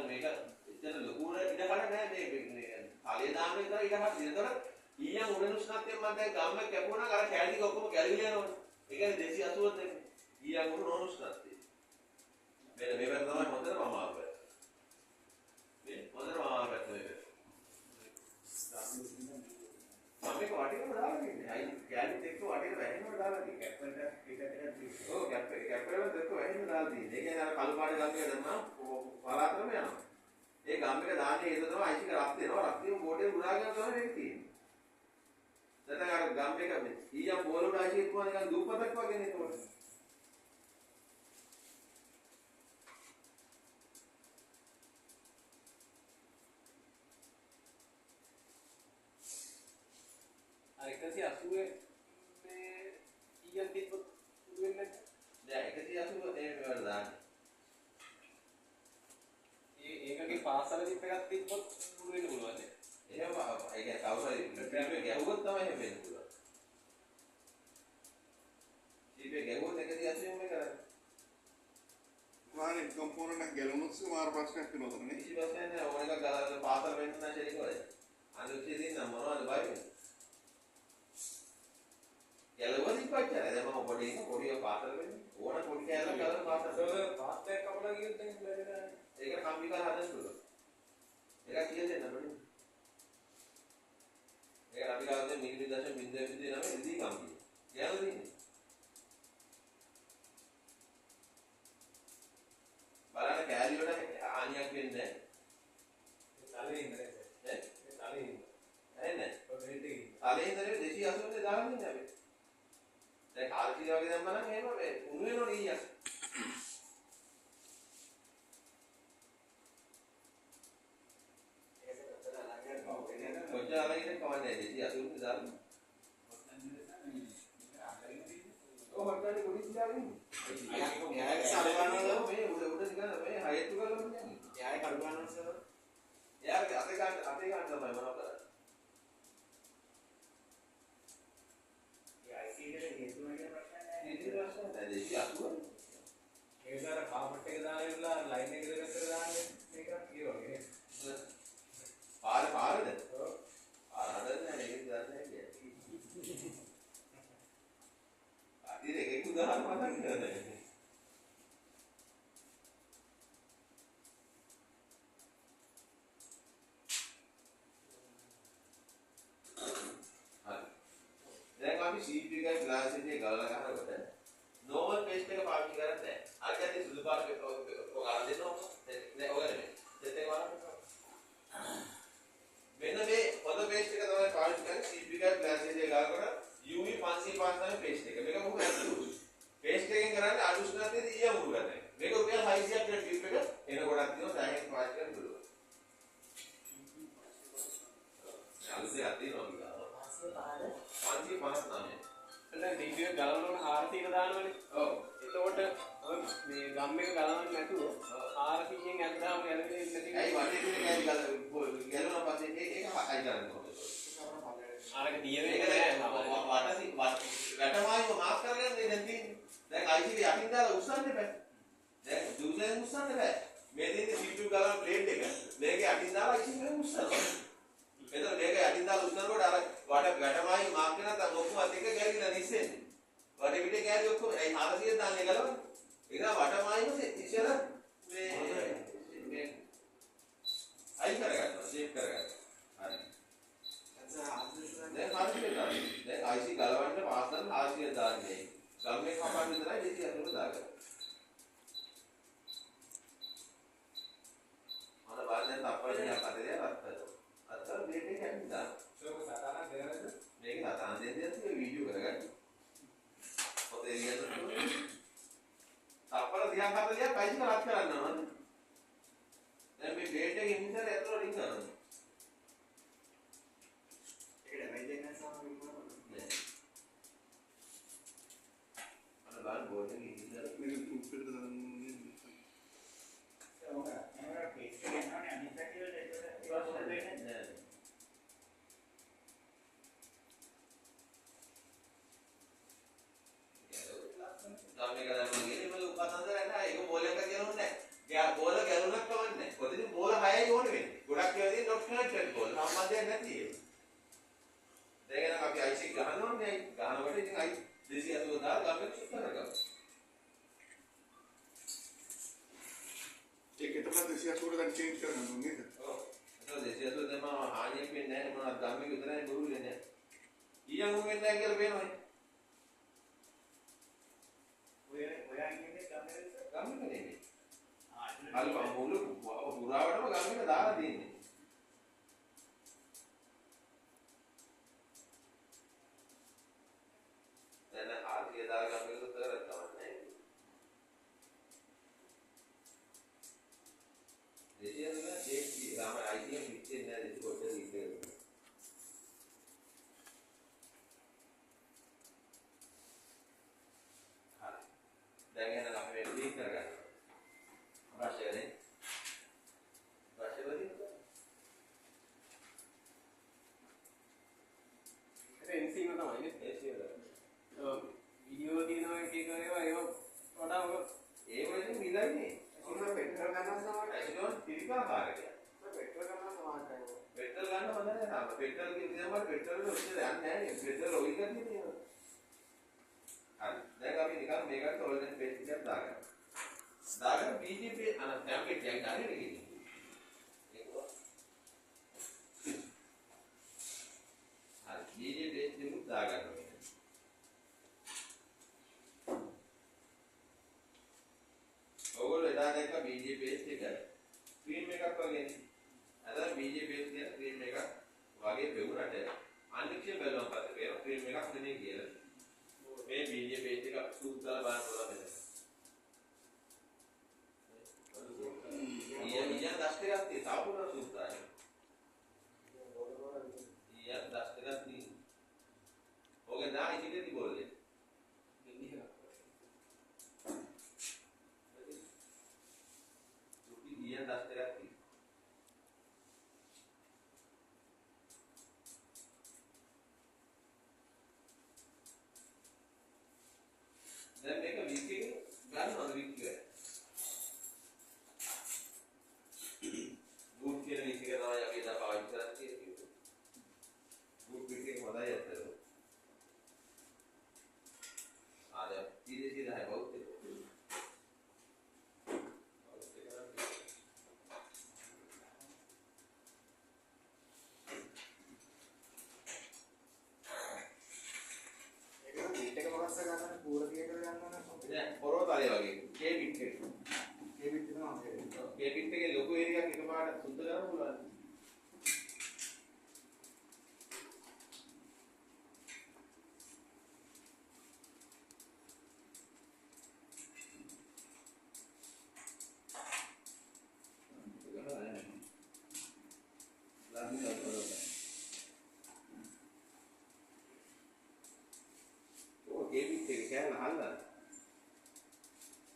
මේක එතන ලොකුර ඉඩ කඩ නැහැ මේ කලිය දාන්න විතර ඉඩ කඩ දෙනතොර ඊයන් උඩ උෂ්ණත්වයෙන් මම දැන් ගම්ම කැපුණා අර කැලණි ඔක්කොම කැලවිල යනවනේ. ඒ කියන්නේ 280ක් දෙන්නේ. ඊයන් උඩ නොන උෂ්ණත්වය. මෙන්න මේ පැත්ත තමයි හොඳට මම ආපේ. මේ හොඳට මම ආපේ මේ. මම මේක වටිනම දාලා තින්නේ. අයි කැලණි දෙක වටින වැහෙනම දාලා තින්නේ. කැප්පලට එක ඔව් කැප්පල දෙක වැහෙනම දාලා තින්නේ. ඒ කියන්නේ අර කළු පාට ගම් එක දැම්මම පලාතරම යනවා. ඒ ගම් එක දාන්නේ ඒක තමයි අයිසික රත් වෙනවා. රත් වීම බෝඩේ උරාගෙන තමයි මේක තියෙන්නේ. දැන් අර ගම් එක මේ ඊයන් බෝලුට අයිසික තුවා නිකන් දුප්පතක් වගේ නේද ඒක. අර 180 මේ ඊයන් තිබ්බොත් උඩ වෙන්නේ නැහැ. දැන් 180 ඒ මෙවල දාන්නේ. ඒකගේ පාසල ටිප් එකක් තිබ්බොත් උඩ වෙන්න පුළුවන් නේ. එහෙම ඒ කියන්නේ කවුරුහරි ට්‍රිප් එක ගැහුවොත් තමයි එහෙම වෙන්න පුළුවන්. ට්‍රිප් එක ගැහුවොත් 180 මේ කරන්නේ. වානේ කම්පෝනන්ට් එක ගැලුණොත් සමහර ප්‍රශ්නයක් වෙනවා නේ. කිසි ප්‍රශ්නයක් නැහැ. ඕන එකක් ගාලා පාසල වෙන්න නම් ෂෙරින් වල. අනිත් දෙන්න මොනවද බය වෙන්නේ? ගැලුවොත් ඉපච්චරයි. දැන් මම පොඩි පාසල වෙන්නේ. ඕන පොඩි කෑල්ලක් ගාලා පාසල. ඒක පාස්ටයක් කපලා ගියොත් දැන් බැරිද? ඒක කම්පි කරලා හදන්න පුළුවන්. ඒක කියලා දෙන්න බෑ. ඒක අපි ගාවේ මිලි 0.009 ඉදී කම්පි. කියලා දෙන්නේ. බලන්න කෑලි වල ආනියක් වෙන්නේ නැහැ. තලේ ඉඳලා ඈ තලේ ඉඳලා. ඇන්නේ? ඔය දෙටි. තලේ ඉඳලා 280 දාන්නේ නැහැ අපි. දැන් කාල්සිය වගේ දැම්මම නම් එහෙම මේ උණු වෙනවනේ ඊයක්. කොච්චරලයිද කවන්නේ 280 දාන්න. ඔව් හොට්ටනේ පොඩි ඉඳලාගෙන. එයාගේ සලවනවා මේ උඩ නිකන් මේ හයිට් එක කරලා යන්නේ. එයාගේ කඩු ගන්නවා සර්. එයාගේ අතේ ගන්න තමයි මොනවද කරන්නේ. ඒ IC එකට හේතු වෙන ප්‍රශ්න නැහැ. හේතු ප්‍රශ්න නැහැ 280. ඒකතර කාමට් එක දාලා ඉවරලා ලයින් එක දෙකට දාන්නේ මේක ඒ වගේ. පාරද? ඔව්. පාර හදන්නේ නැහැ ඒක දන්නේ නැහැ කියන්නේ. අදිර එකක උදාහරණ මතක් කරගන්න. දැන් අපි සීප් එකයි ග්ලාස් එකේ ගලලා ගන්නකොට නෝමල් පේස්ට් එක පාවිච්චි කරන්නේ නැහැ. අර ගැටි සුදු පාට ඔයාලා දෙනවා. නෑ ඔය නෙමෙයි. දෙත් එක වරක්. මෙන්න මේ පොද පේස්ට් එක තමයි පාවිච්චි කරන්නේ සීප් එකයි ග්ලාස් එකේ ගලනකොට UV 505 තමයි පේස්ට් එක. මේක මොකද ඇතුළු. පේස්ට් එකෙන් කරන්නේ අනුෂ්ණත්වයේ ඊය මුළු ගන්නයි. මේක රුපියල් 600ක් කියන ටියුබ් එක එන ගොඩක් තියෙනවා සෑහෙන පාවිච්චි කරන්න පුළුවන්. අලුතෙන් අදිනවා කියලා. 559. දැන් වීඩියෝ ගලවන 400ක දානවනේ. ඔව්. එතකොට මේ ගම් එක ගලවන්න නැතුව 400න් ඇද්දාම යන්නේ නැති. ඇයි වටේ තියෙන ගලවන පස්සේ ඒක අයි කරන්න ඕනේ. ආරක දියවේ වැටමායිම මාක් කරගන්න දැන් තියෙන්නේ. දැන් IC යටින් දාලා උස්සන්න බෑ. දැන් ජූසෙන් උස්සන්න බෑ. මේ තියෙන්නේ CPU ගලවන ප්ලේට් එක. මේක යටින් දාලා IC එකෙන් උස්සනවා. එතකොට මේක යටින් දාලා උස්සනකොට අර වැටමායිම මාක් කරන තම ඔක්කොමත් එක ගැලිලා නිස්සෙන්නේ. වටේ පිටේ කෑලි ඔක්කොම ඒ 400 දාන්නේ ගලවන්නේ. ඒක වටමායිම ඉස්සර මේ අයි කරගන්නවා සේව් කරගන්නවා. හරි. දැන් IC ගලවන්න පාසල් 400 දාන්නේ. ගම් එක කපන්න විතරයි 280 දාගන්න. අර බලන්න තප්පරේ යකටේ රත්තරන්. අතර මේකේ කැමින් දාන්න. ඒක සතාන දෙන්නද? මේක සතාන දෙන්නේ නැති වීඩියෝ කරගන්න. ඔතේ ඉන්නේ. තප්පර 30 40ක් IC රත් කරන්න ඕනේ. දැන් මේ බේට් එකේ ඉන්නතර ඇතුළට රින් කරනවා. बोलते हैं इधर मेरे ग्रुप पे तो होगा मेरा पेज पे ना अनइफेक्टिव रहता है ගාමේ ගලන්නේ නෙමෙයි මම උපතන්ද නැහැ ඒක බෝලයක් ගලන්නේ නැහැ. යා බෝල ගලුණක් කවන්නේ. කොතනින් කියවදී not connected call සම්බන්ධයක් නැති ඒක. දැන් එහෙනම් අපි IC ගහනවා නේ ගහනකොට ඉතින් I 280 දාලා ගමෙන් සුත් කරගමු. ඒක තමයි 280 දැන් චේන්ජ් කරන්න ඕනේ නේද? ඔව්. ඒක 280 දැන් මම හානියක් වෙන්නේ නැහැ මොනවද ගම්මේ විතරයි බොරු වෙන්නේ. ඊයන් උන් වෙන්නේ නැහැ කියලා පේනවනේ. ඔයා කියන්නේ ගම්මේ නෙමෙයි. අල්ප මුළු පුරාවටම ගම්මේ දාලා තියෙන්නේ. දැන් ආර්ය දාලා ගම්මේ සුත් කරගත්තා නැහැ. දෙසියදලා ජේ රාම අයිතිය පිටින් නෑ දෙසි කොට ඉන්නේ. හරි. දැන් එහෙනම් අපි මේක ක්ලික් කරගන්න. අවශ්‍යනේ. අවශ්‍යවදී එන්සීම තමයි නේ. වීඩියෝ දිනනවා එක එක ඒවා වඩා ඒ වලින් මිලයිනේ. ඔන්න පෙට්‍රල් ගන්න සමානයි. ඒකෝන් පිළිකාකාරකයක්. පෙට්‍රල් ගන්න සමානයි. පෙට්‍රල් ගන්න හොඳ නැහැ තාම. පෙට්‍රල් කියනකොට පෙට්‍රල් වල ඔච්චර යන්නේ නැහැ නේ. පෙට්‍රල් ඔයි කරන්නේ තියෙනවා. හරි. දැන් අපි නිකන් මේකට ඕල්ඩන් පේජ් එකක් දාගන්න. දාගෙන BGP ටැම්ප්ලේට් එකක් ගන්න ඉන්නේ. ඒක හරි. BGP පේජ් එකක් දාගන්න ඕනේ. ඔයගොල්ලෝ එදා දැක්ක BGP පේජ් එක ස්ක්‍රීන් එකක් වගේ නේ. අද BGP පේජ් කියන ස්ක්‍රීන් එකක් වගේ පෙවුනට අනික්ෂේ බැලුවම පස්සේ පේන ස්ක්‍රීන් එකක් නෙමෙයි කියලා. මේ BGP පේජ් එක සූත්‍රලා බලන්න ඕන මෙතන. ඊයන් දස් ටිකක් තියෙනවා පුරා සූත්‍රය. ඊයන් දස් ටිකක් තියෙනවා. ඔගේ නා ඉතිරිදි බෝලේ. ඊයන් දස් ටිකක් තියෙනවා. දැන් මේක wiki එක ගන්නවද wiki එක? boot කියන wiki එක තමයි අපි එදා පාවිච්චි කරන්නේ කිව්වේ. boot wiki එක හොඳයි අතට. ආද ඉතින් හයි බෞද්ධ. දැන් පොරොතාලේ වගේ K bit එක. K bit එකේ ලොකු ඒරියක් එකපාරට සුද්ධ කරන්න පුළුවන්. K bit එක කෑල්ල හල්ලන්න.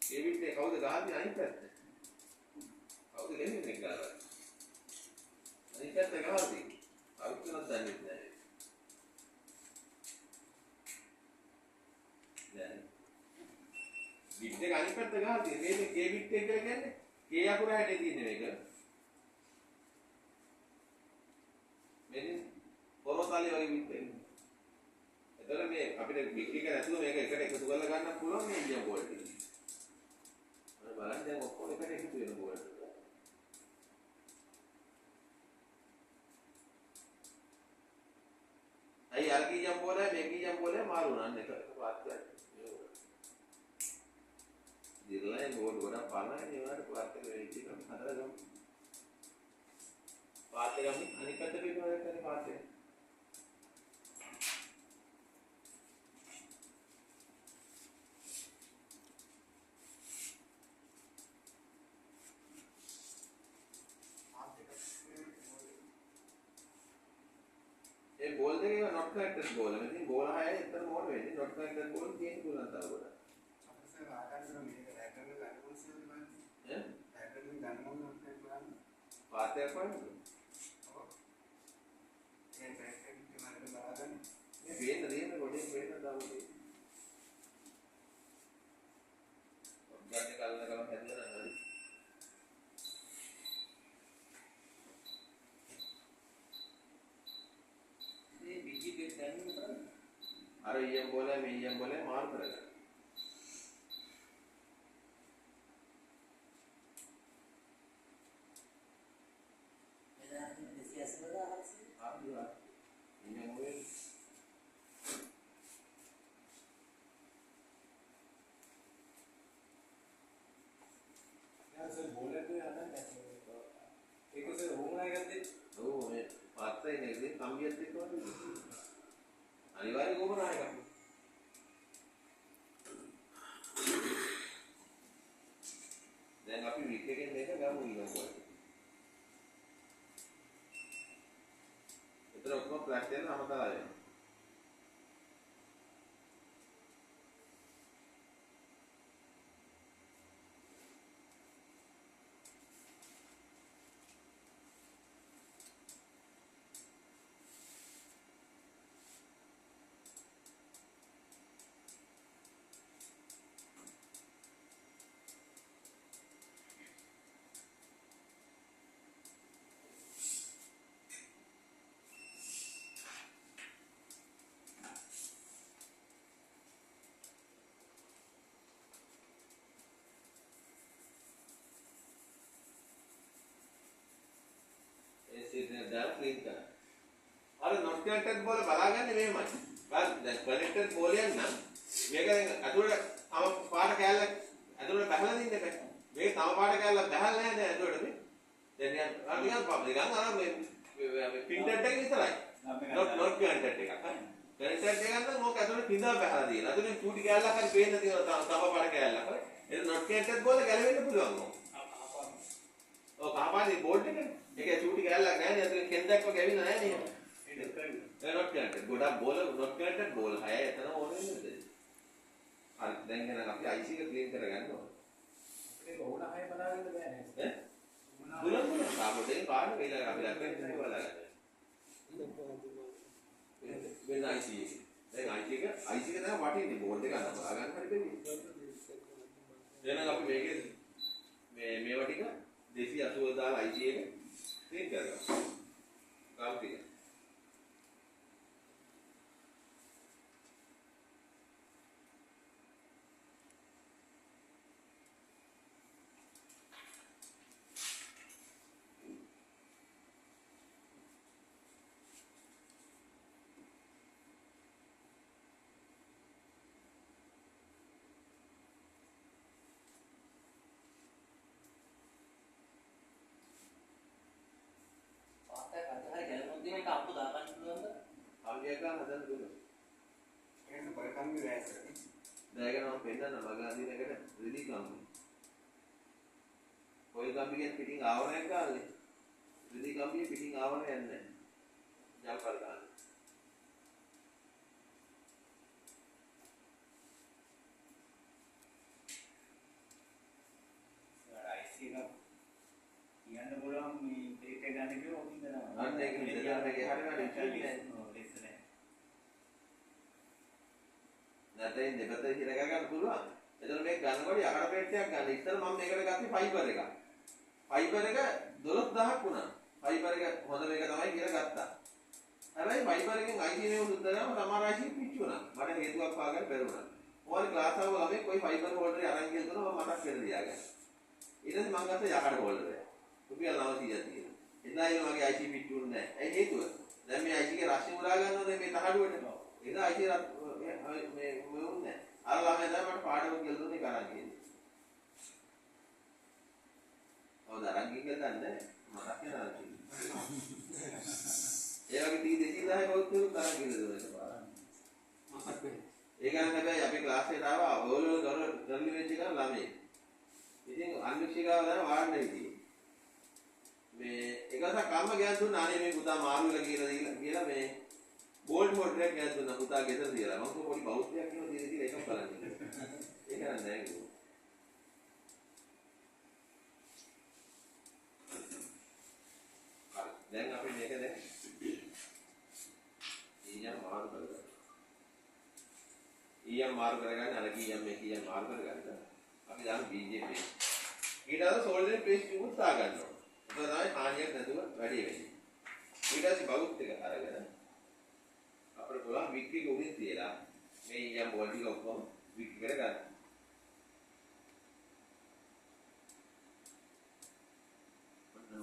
K bit එක කවුද ගහන්නේ අනිත් පැත්ත? කවුද ගෙන්නේ ගාලා? අනිත් පැත්ත ගහද්දි අවිතුනක් දන්නේ නැහැ. දැන් bit එක අනිත් පැත්ත ගහද්දි මේ K bit එක කියලා කියන්නේ K අකුර හැටේ තියෙන මේක. මෙන්න පොරොතාලේ වගේ bit එක. එතකොට මේ අපිට bit එක නැතුව මේක එකට එකතු කරලා ගන්න පුළුවන් මේ ඉන්දියන් බෝල්ට් එක. අර බලන්න දැන් ඔක්කොම එකට එකතු වෙන බෝල්ට් එක. අයි අර කීයම් බෝලයි මේ කීයම් බෝලයි මාරු වුණා එක පාත් ගන්න. දිර්ලයි බෝඩ් වල පානයි ඒවට පාත් එක වෙච්ච එක හදලා ගමු. පාත් එක අනිත් පැත්තට පිටුවකට කරේ පාත් එක. ඒ බෝල් දෙකේ not connected බෝල්. මෙතන බෝල් 6 එතන මොන වෙන්නේ? not connected බෝල් තියෙන්න පුළුවන් තව ගොඩ. අපිට ආකාරයෙන් මේක රැකගෙන ගන්න ඕනේ ඈ? රැකගෙන ගන්න ඕනේ බලන්න. පාත්යක් වයින්ද? ඔව්. ඒ රැකගෙන මම බලන්න. මේ වේන දෙන්න ගොඩේ වේන දාන්නේ. ඔබ්ජෙක්ට් එක අල්ලන ගමන් හැදෙනවා නේද? අනිවාර්ය ගොමනා එකක්. දැන් අපි වික් එකෙන් මේක ගමු ඊළඟට. ඒතර ඔක්කොම ප්ලස් එකෙන් අමතලා වෙනවා. දාලා ක්ලීන් කරන්න. අර not connected බෝල බලාගන්නේ මෙහෙමයි. බලන්න දැන් connected බෝලයක් නම් මේක දැන් අතුරට තම පාට කෑල්ලක් අතුරට බහලා දින්න බෑ. මේක තම පාට කෑල්ලක් බහලා නැහැ දැන් අතුරට මේ. දැන් නිකන් අර මේ printed එක විතරයි. not connected එකක්. connected එකක් නම් මොකක් අතුරට පින්දා බහලා දිනලා. අතුරෙන් චූටි කෑල්ලක් හරි පේන්න තියෙනවා තම පාට කෑල්ලක්. හරි. ඒක not connected බෝල ගැලවෙන්න පුළුවන්. ඔව් කහපාටේ බෝල්ට් එකනේ. ඒකේ චූටි කැල්ලක් නැහැ නේද? අතන කෙන්දක්ව ගැවිලා නැහැ නේද? ඒක not connected. ගොඩක් බෝල not connected බෝල 6 එතන ඕනේ නේද? හරි දැන් එහෙනම් අපි IC එක ක්ලීන් කරගන්න ඕනේ. ඒක ඕන 6 බලාගන්න බෑ නේද? ඈ? බුලන් සාපෝටේ පාඩ වෙලා අපි ලක්කෙන් බලාගන්න. වෙන IC එක. දැන් IC එක තමයි වටින්නේ බෝල්ට් එක ගන්න බලාගන්න හරි දෙන්නේ. එහෙනම් අපි මේකේ මේවා ටික 280 දාලා IC එක ක්ලීන් කරගන්න. කාම්පිය. මේක අප්පු දාගන්න පුළුවන්ද? ආලිය ගන්න හදන්න පුළුවන්. ඒක බලකම්මි වැයස. දැන් මම පෙන්නන්න මග අදින එකට රිලි කම්බි. කොයි කම්බියෙන් පිටින් ආවරණයක් ගන්නනේ. රිලි කම්බියේ පිටින් ආවරණයක් නැහැ. ජම්පර් ගන්න. කියන්න පුළුවන් මේ බ්‍රේක් එක ගන්න කිව්වොත් ඔකින් දෙනවා. අන්න ඒක විතරක් හරියට නැහැ. නැත්නම් දෙපැත්තේ හිර ගන්න පුළුවන්. එතන මේක ගන්නකොට යකඩ පෙට්ටියක් ගන්න. ඉතින් මම මේකට ගත්තේ ෆයිබර් එකක්. ෆයිබර් එක 12000ක් වුණා. ෆයිබර් එක හොඳ මේක තමයි කියලා ගත්තා. හැබැයි ෆයිබර් එකෙන් IC එක උදුත් දාම සමහර IC පිච්චු වුණා. මට හේතුවක් හොයාගන්න බැරි වුණා. ඕනි ක්ලාස් එක ළමයි කොයි ෆයිබර් හෝල්ඩරේ අරන් ගියද මම මතක් කරලා තියාගන්න. ඊට පස්සේ මම ගත්තා යකඩ හෝල්ඩර් එක. රුපියල් 900ක් තියෙනවා. එදා ඒ මගේ IC පිටුුන්නේ නැහැ. ඒ හේතුව. දැන් මේ IC එකේ රස්නේ උරා ගන්නවනේ මේ තහඩුවට. එදා IC මේ උන්නේ. අර ළමයා තමයි මට පාඩම කියලා දුන්නේ කරන් කියන්නේ. ඔව් දරන් කියලා දන්නේ මතක් වෙනවා. ඒ වගේ 210 කවුරුත් තරම් කියලා දුන්නේ පාඩම. මතක් වෙන්නේ. ඒ ගන්න හැබැයි අපි ක්ලාස් එකට ආවා ඕලෝ දරලි වෙච්ච එක ළමයි. ඉතින් අන්විෂිකාව දැන් වාඩි හිටියේ. මේ එකසක් කම්ම ගෑන් දුන්නා අනේ මේ පුතා මාරු වෙලා කියලා මේ ගෝල්ඩ් මොඩරේට් ගෑන් දුන්නා පුතා ගෙදර තියලා මම පොඩි බෞද්ධයක් කියනවා දීලා එකක් බලන්න. ඒක නෑ නෑ කිව්වා. හරි දැන් අපි මේක දැන් ඊයම් මාරු කරගන්න. ඊයම් මාරු කරගන්න අර කීයම් මේ කීයම් මාරු කරගන්න. අපි දාමු BJP. ඊට අර සෝල්ඩර් පේස්ට් උත් තා ගන්නවා. තමයි හානියක් නැතුව වැඩි වෙන්නේ. ඊට පස්සේ බවුත් එක අරගෙන අපිට පුළුවන් වික් එක උඩින් තියලා මේ යම් බෝල් ටික ඔක්කොම වික් එකට ගන්න.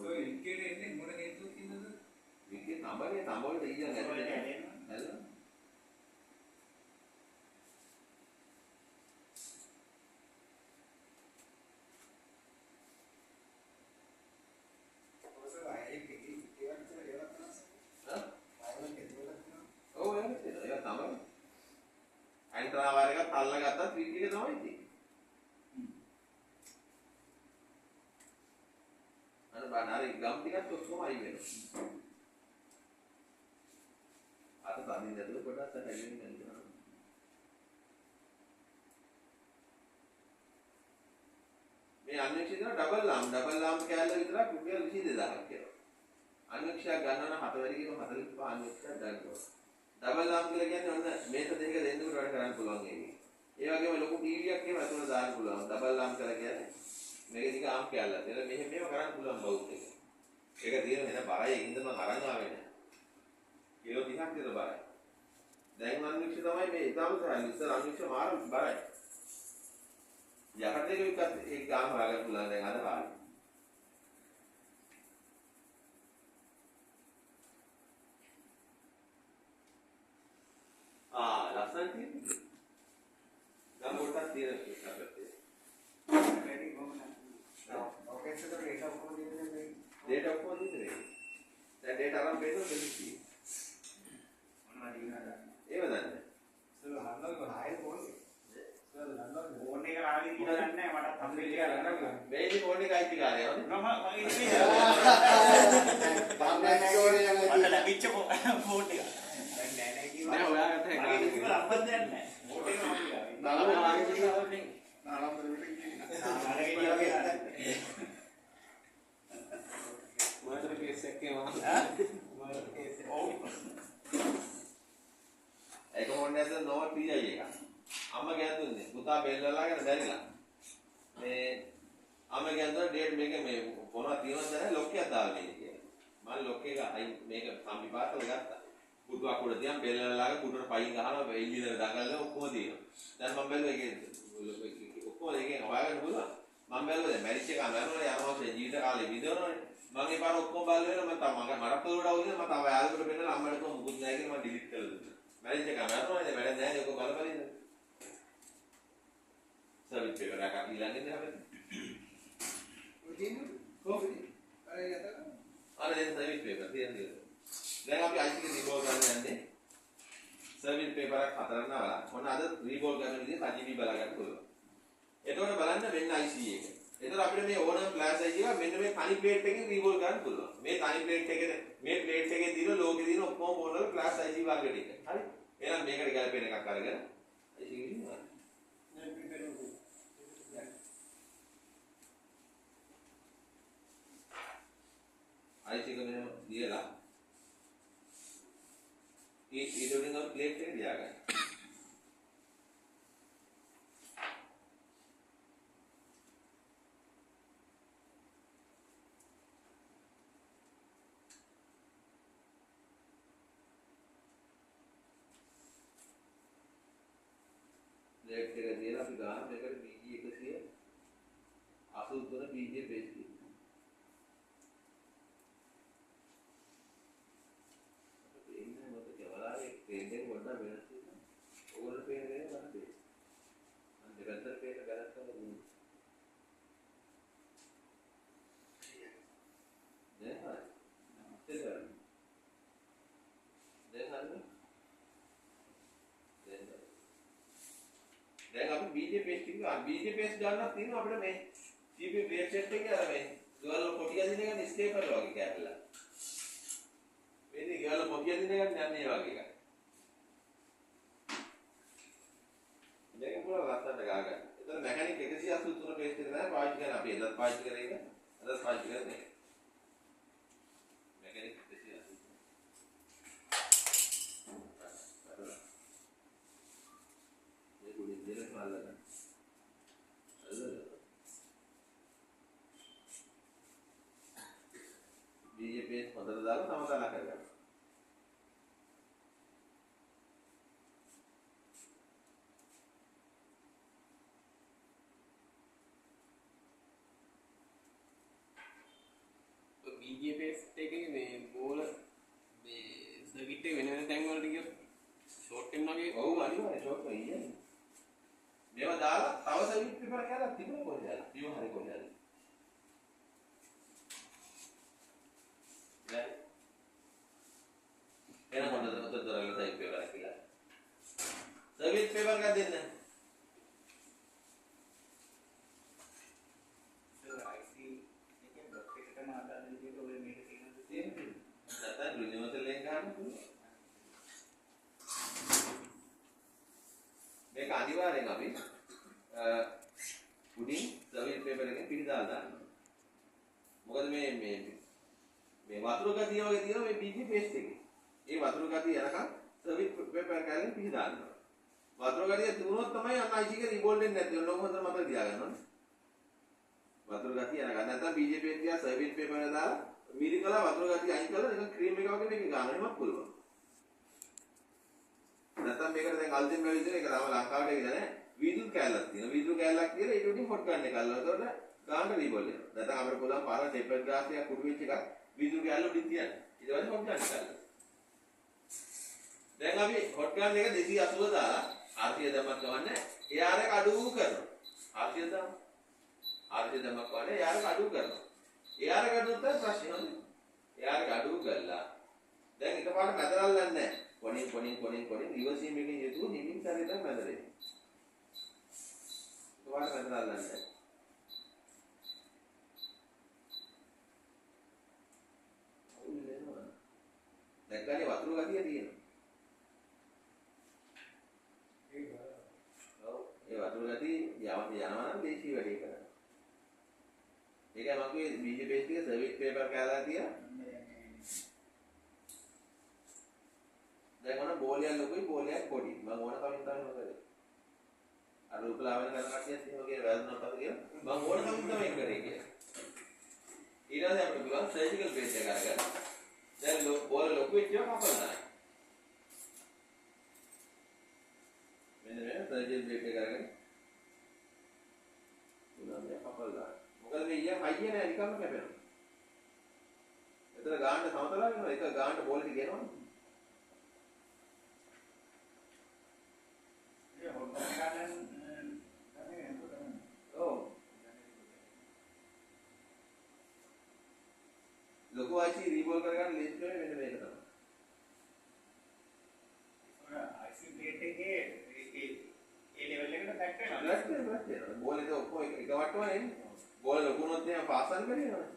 ඔය විකේට එන්නේ මොන හේතුවකින්ද? වික් එක තඹවලට ඊයන් ඇතුලේ නේද? ඔව් ඒක තමයි. බලන්න අර ගම් ටිකත් ඔක්කොම අයින් වෙනවා. අත තදින් නැතුව පොඩ්ඩක් හැදෙන්න යනවා. මේ අන්වෙක්ෂය දෙන ඩබල් ලාම් කැලල විතරක් රුපියල් 22000ක් කියලා. අන්වෙක්ෂයක් ගන්නවා නම් 7 වැඩි කිව්වම 45 අන්වෙක්ෂයක් ගන්නවා. ඩබල් ලාම් කියලා කියන්නේ ඔන්න මේක දෙක දෙන්නුට වැඩ කරන්න පුළුවන් එකේ. ඒ වගේම ලොකු ටීවී එකක් එහෙම අතන දාන්න පුළුවන්. ඩබල් ලාම් කියලා කියන්නේ මේක දිග ආම් කැලල. ඒක මෙහෙම කරන්න පුළුවන් බවුත් එක. ඒක තියෙන වෙන බරයි ඒකින්ද මම අරන් ආවේ නැහැ. කිලෝ 30ක් විතර බරයි. දැන් අන්වෙක්ෂය තමයි මේ ඉතාලු සායන ඉස්සර අන්වෙක්ෂය මාර බරයි. යකට එකක් ඒක ගාම හොයාගන්න පුළුවන් දැන් අද කාලේ. ලස්සන තියෙන්නේ. ගම කොටක් තියෙන එකක් අපිට. වැඩි කොහොමද? ඔකෙන්ස් එක ඩේටා ඔක්කොම දෙන්නේ ඩේටා ඔක්කොම දෙන්නේ. දැන් ඩේටා අරන් බේරෙන්න දෙන්නේ. මොනවද ඉන්නද? ඒව දන්නේ. සර් හන්නල් කොහායි පොන්නේ. සර් හන්නල් ෆෝන් එක ආවේ කියලා දන්නේ නැහැ මට හම්බෙන්නේ කියලා දන්නේ. මේනි ෆෝන් එක අයිති කාර්යය නේද? මම මට ලැබිච්ච ෆෝන් එක. දැන් නෑ නෑ කිව්වා. නෑ ඔයාලට මගේ ඒක කිසිම ලම්බක් දෙයක් නැහැ. ෆෝන් එක හම්බුලා. නාලම ආගේ තියෙනවා. නාලම් දෙවිට කියන්නේ. අරගෙන යන්නේ. මොකටද කේස් එකේ මම ඈ? කේස් එක. ඔව්. ඒක ෆෝන් එකද නෝට් PI එක. අම්ම ගැන්දුන්නේ පුතා බෙල්ලලාගෙන බැරිලා. මේ අම්ම ගැන්දුවා ඩේට් මේක මේ මොනවද තියෙනවද නැහැ ලොක් එකක් දාලා මේ කියලා. මම ලොක් එක අයි මේක සම්පි පාතල ගත්තා. පුතුවා කුඩ තියන් බෙල්ලලාගෙන කුඩට පයින් ගහනවා එල්ලිනර දඟලලා ඔක්කොම තියෙනවා. දැන් මම බැලුවා ඒකේ ඔක්කොම එකෙන් හොයාගන්න පුළුවන්. මම බැලුවා දැන් මැරිච් එක මරනවා යනවා ජීවිත කාලේ විදවනවනේ. මම ඒ පාර ඔක්කොම බලලා මම තව මට පොළොවට අවුල් මම තව යාළුවට පෙන්නලා අම්මට කොහොම මුකුත් නැහැ කියලා මම ඩිලීට් කරලා දුන්නා. මැරිච් එක මරනවා නේද වැඩ නැහැ නේ ඔක බලපලින්ද. සර්විස් පේපර් එකක් ඊළඟට හැබැයි. උදින්න කොහොමද? අර යතන. අර දැන් සර්විස් පේපර් තියෙනවා. දැන් අපි අයිති එක රීබෝල් ගන්න යන්නේ. සර්විස් පේපර් එකක් හතරක් නවලා. මොන අද රීබෝල් ගන්න විදිහ සජීවී බලා ගන්න පුළුවන්. එතකොට බලන්න මෙන්න IC එක. එතකොට අපිට මේ ඕනම ෆ්ලෑෂ් IC එක මෙන්න මේ තනි ප්ලේට් එකකින් රීබෝල් ගන්න පුළුවන්. මේ තනි ප්ලේට් එකේ මේ ප්ලේට් එකේ තියෙන ලෝකේ තියෙන ඔක්කොම බෝලවල ෆ්ලෑෂ් IC වර්ග ටික. හරි? එහෙනම් මේකට ගැලපෙන එකක් අරගෙන IC එක ඉන්නවා. IC එක මෙහෙම දියලා ඊට උඩින් අර ප්ලේට් එක දියාගන්න. ප්ලේට් එක දියලා අපි ගන්න මේකට BG 183 BG බේස් එක. දැන් අපි BJ paste එක ගන්න. BJ paste ගන්නත් තියෙනවා අපිට මේ CP brake set එකේ අර මේ ගවල පොටි අදින එක ස්ටේපර් වගේ කැටලා. මේ ගවල පොටි අදින එකක් යන්නේ ඒ වගේ එකක්. මේක පුරා ලස්සනට ගා ගන්න. එතන මැකැනික් 183 paste එක තමයි පාවිච්චි කරන්නේ. අපි එදත් පාවිච්චි කරේ එක. අදත් පාවිච්චි කරන්නේ. මැකැනික් 183. BJP හොඳට දාලා තම තලා කරගන්න. BJ paste එකේ මේ බෝල මේ සර්කිට් එක වෙන වෙන තැන් වලට ගියොත් ෂෝට් වෙනවා වගේ. ඔව් අනිවාර්යයෙන් ෂෝට් වෙයි කියන්නේ. මේවා දාලා තව සර්කිට් පේපර් කෑලා තිබුණේ කොහෙද? තියුම හරි කොහෙද? දැන් එන හොඳද හොඳ දරලා සර්කිට් පේපර් එක කියලා. සර්කිට් පේපර් එකක් දෙන්න. සර් IC එකේ බ්ලොක් එකටම ආදාන පේස්ට් එකේ. ඒ වතුර ගතිය යනකම් සර්විස් පේපර් කැලෙන් පිහදානවා. වතුර ගතිය තිබුණොත් තමයි අන්න IC එක රීබෝල්ඩ් වෙන්නේ නැති. ඔන්න ඔක හොඳට මතක තියාගන්න ඕනේ. වතුර ගතිය යනකම් නැත්නම් BJP එක තියා සර්විස් පේපර් එක දාලා මිරි කළා වතුර ගතිය අයින් කළා නිකන් ක්‍රීම් එක වගේ මේක ගන්න වෙනවත් පුළුවන්. නැත්නම් මේකට දැන් අල්තිම වෙවිදෙන එක තමයි ලංකාවට ඒක නෑ. වීදුරු කැලලක් තියෙනවා. වීදුරු කැලලක් කියලා ඒක උඩින් හොට් ගන්න එක අල්ලලා. ඒතකොට ගාන්න රීබෝල්ඩ් වෙනවා. නැත්නම් අපිට පුළුවන් පාරට ටෙම්පර් ග්ලාස් එකක් කුඩු වෙච්ච එකක් වීදුරු කැලල උඩින් තියන්න. ඊට පස්සේ හොට් ගන්න කල්ලා. දැන් අපි හොට් ගන්න එක 280 දාලා ආර්තිය දැම්මත් ගවන්නේ. AR එක අඩු කරනවා. ආර්තිය දාමු. ආර්තිය දැම්මත් ගවන්නේ AR එක අඩු කරනවා. AR එක අඩු වුණොත් ප්‍රශ්නේ නේද? AR එක අඩු කළා. දැන් එකපාරට මැදරල්ලන්නේ නැහැ. කොනින් රිවර්සින් එකකින් යුතුව නිමින් කරේ තමයි මැදරේ. එකපාරට මැදරල්ලන්නේ නැහැ. දැක්කනේ වතුර ගතිය තියෙනවා. ඒ වතුර ගතිය යනවා නම් දේශීය වැඩේ කරනවා. ඒකයි මම කිව්වේ BJ බේස් එකේ සර්විස් පේපර් කෑලා තියලා. දැන් මොන බෝලයක් ලොකුයි බෝලයක් පොඩි. මම ඕන කමින් තමයි මොකද? අර උපලාවන කරන කට්ටියත් එහෙම කියන වැරදුනක් අත කියලා. මම ඕන කමින් තමයි කරේ කියලා. ඊට පස්සේ අපිට පුළුවන් සර්ජිකල් බේස් එක අරගෙන දැන් බෝල ලොකු වෙච්ච එක කපනවා. මෙන්න මේ සර්ජිකල් බේස් එක අරගෙන උනාම කපලා. මොකද මේ ඊයන් හයිය නෑ නිකම්ම කැපෙනවා. එතන ගාන්න සමතල වෙනවා. ඒක ගාන්න බෝල් ටික එනවා. ලොකු IC රීබෝල් කරගන්න ලේසි වෙන්නේ මෙන්න මේක තමයි. IC ප්ලේට් එකේ ඒ ලෙවල් එකට පැක් වෙනවා. බ්ලැස්ට් බෝල් එක ඔක්කොම එක වට්ටම එන්නේ. බෝල් ලොකු වුණොත් එහෙම පාසල් කරේනවා.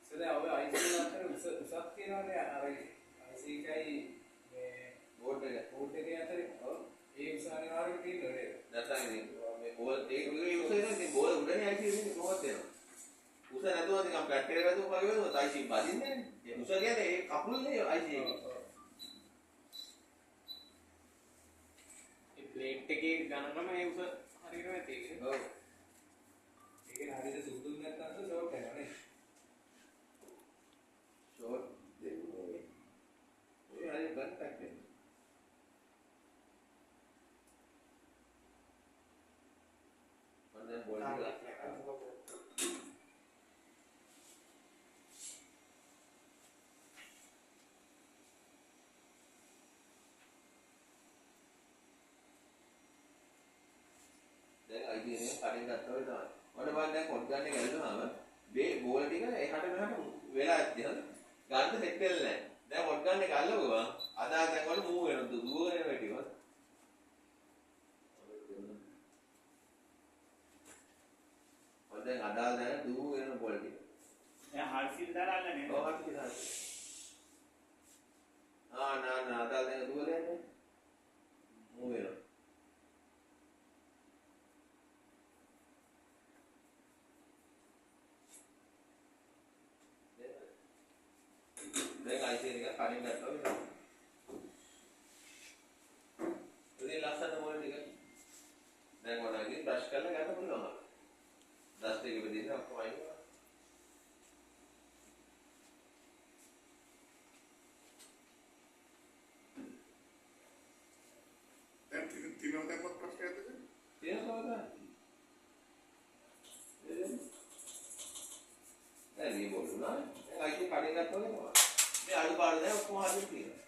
සදා ඔය IC අතර උසක් තියනවානේ අර IC එකයි මේ බෝඩ් එක අතරේ ඔව් ඒ උස අනිවාර්යයෙන් තියෙනවා නේද? නැත්නම් මේ බෝල් ඒක උස එනවා ඉතින් බෝල් උඩනේ IC එන්නේ කොහොමද එනවා? උස නැතුව නිකන් ෆ්ලැට් එකේ වැදුවා වගේ වෙනවා IC බදින්නේ නේ. ඒ උස කියන්නේ ඒ කකුල්නේ IC එකේ. ඒ ප්ලේට් එකේ ගණනම ඒ උස හරියටම ඇති ඒක. ඔව්. ඒකේ හරියට සුදුසු නැත්නම් ෂෝට් වෙනවා නේ. ෂෝට් දෙන්නේ. ඒ හරියට බන්ටක් වෙනවා. මම බෝල් එක දැන් IC එකෙන් කඩින් ගත්තා වගේ තමයි. මට බලන්න දැන් කොට් ගන්න එක ඇල්ලුවාම මේ බෝල් ටික එහාට මෙහාට වෙලා ඇද්දි හරි. ගන්න සෙට් වෙන්නේ නැහැ. දැන් කොට් ගන්න එක අල්ලුවා අදා දැන් වල මූව් වෙනවා දුවගෙන වැටිවා. ඔය දැන් අදා දැන් දුව වෙන බෝල් ටික. දැන් හાર્ඩ් සීල් දාලා අල්ලන්නේ. ඔව් හරි කියලා. නා අදා දැන් දුවගෙන යන්නේ. මූව් වෙනවා. දැන් IC එක කලින් ගත්තා වගේ. ඉතින් ලස්සන මොන ටික දැන් මොනවාගේ බ්‍රෂ් කරලා ගන්න පුළුවන්. ඩස්ට් එක බෙදින්න ඔක්කොම අයින් කරනවා. දැන් තිනව දැම්මත් ප්‍රශ්නයක් නැහැ. තියෙනවද? දැන් මේ බෝලුනා දැන් IC කලින් ගත්තා වගේ නෝ. මේ අඩුපාඩු දැන් ඔක්කොම හරියට තියෙනවා.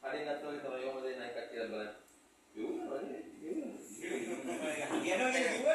කලින් ගත්තා වගේ තමයි යොම දෙන්නයි කට්ටිය බලන්න. යෝනවනේ. කියනවා කියන්නේ කිව්ව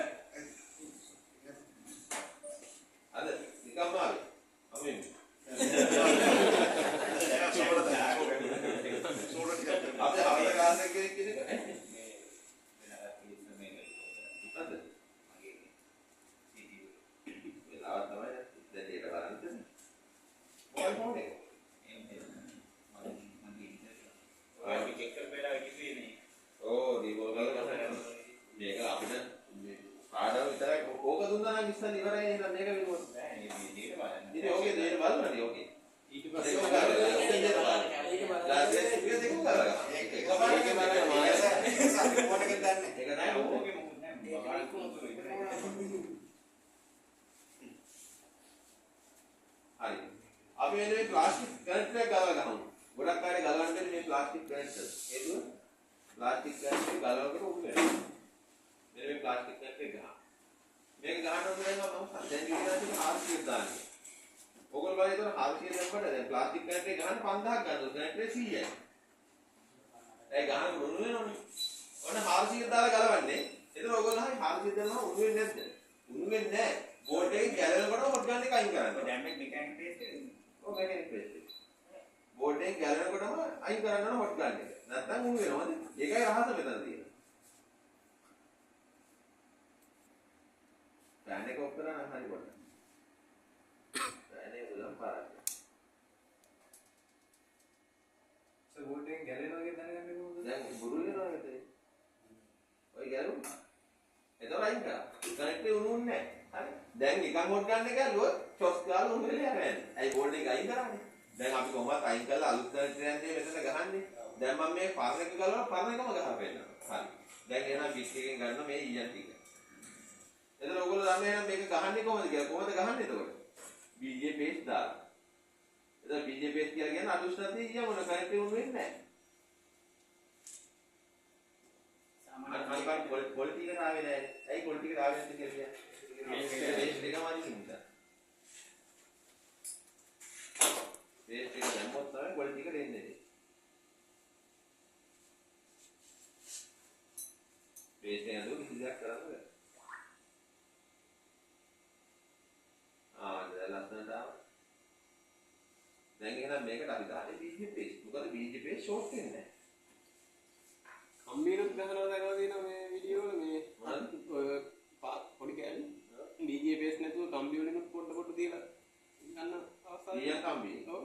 දුන්නා නම් ඉස්සන් ඉවරයි නේද මේක වෙනුවට. බෑ මේ දෙයට බලන්න. ඉතින් ඕකේ දෙන්න බලන්නනේ ඕකේ. ඊට ඒක පස්සේ බලන්න. ඒක දෙකම කරගන්න. ඒක නෑ ඕකේ මොකුත් නෑ. බබාලා කොහොමද විතරයි. හරි. අපි මේ ප්ලාස්ටික් කනෙක්ටර් එක ගලව ගමු. ගොඩක් අය ගලවන්න දෙන්නේ මේ ප්ලාස්ටික් කනෙක්ටර්. හේතුව ප්ලාස්ටික් කනෙක්ටර් ගලවකට උඩ වෙනවා. මෙන්න මේ ප්ලාස්ටික් කනෙක්ටර් එක ගහන්න. මේක ගහන්න ඕනේ නම් මම දැන් කියනවා 400 දාන්නේ. ඔයගොල්ලෝ බලන්න ඒතර 400 දැම්මට දැන් ප්ලාස්ටික් කනෙක්ටර් එක ගහන්න 5000ක් ගන්නවා. කනෙක්ටර් 100යි. ඒ ගහන්න උණු වෙනවනේ. ඔන්න 400 දාලා ගලවන්නේ. ඒතර ඔයගොල්ලෝ හරි 400 දැම්මම උණු වෙන්නේ නැද්ද? උණු වෙන්නේ නැහැ. බෝඩ් එකේ ගැලවෙනකොට හොට් ගන්න එක අයින් කරන්න. දැන් මේක මෙකැනික් පේස්ට් එකද? ඔව් මෙකැනික් පේස්ට් එක. බෝඩ් එකේ ගැලවෙනකොටම අයින් කරන්න ඕන හොට් ගන්න එක. නැත්නම් උණු වෙනවද? ඒකයි රහස මෙතන තියෙන්නේ. ෆෑන් එක ඔෆ් කරා නම් හරි කොට. ෆෑන් එක උලම් පාරක්. සබෝටෙන් ගැලෙනවා කියන දැනගන්නේ කොහොමද? දැන් බුරු වෙනවා මෙතන. ඔය ගැලුවා. එතකොට අයින් කරා. කනෙක්ටර් උණුන්නේ නැහැ. හරි. දැන් නිකන් හොට් ගන්න එක ඇල්ලුවොත් ෂොක් ගාලා උණු වෙලා යනවා. ඇයි බෝඩ් එක අයින් කරන්නේ? දැන් අපි කොහොමවත් අයින් කරලා අලුත් කනෙක්ටර් යන්නේ මෙතන ගහන්නේ. දැන් මම මේ පරණ එක ගලවලා පරණ එකම ගහලා පෙන්නනවා. හරි. දැන් එහෙනම් බිට් එකෙන් ගන්න මේ ඊයන් ටික. එතකොට ඔයගොල්ලෝ දන්නේ නම් මේක ගහන්නේ කොහොමද කියලා. කොහොමද ගහන්නේ එතකොට? BJ paste දාලා. එතකොට BJ paste කියලා කියන්නේ අදුෂ්ණත් ඊය මොන කනෙක්ටර් උණු වෙන්නේ නැහැ. අනිවාර්ය ක්වොලිටි එකට ආවේ නැහැ. ඇයි ක්වොලිටි එකට ආවේ නැති කියලා කියන්නේ? මේක දෙකම අනිත් නිසා. මේක එක දැම්මොත් තමයි ක්වොලිටි එකට එන්නේ. මේක නේද කිසි දෙයක් කරන්න බෑ. දැන් ලස්සනට ආවා. දැන් එහෙනම් මේකට අපි දාන්නේ BJ paste. මොකද BJ paste ෂෝට් වෙන්නේ නැහැ. කම්බිනුත් ගහනවා දැකලා තියෙනවා මේ වීඩියෝ වල මේ ඔය පොඩි කෑලි DJ බේස් නැතුව කම්බි වලිනුත් පොඩ තියලා ගන්න අවස්ථාවක්. ඊයන් කම්බි. ඔව්.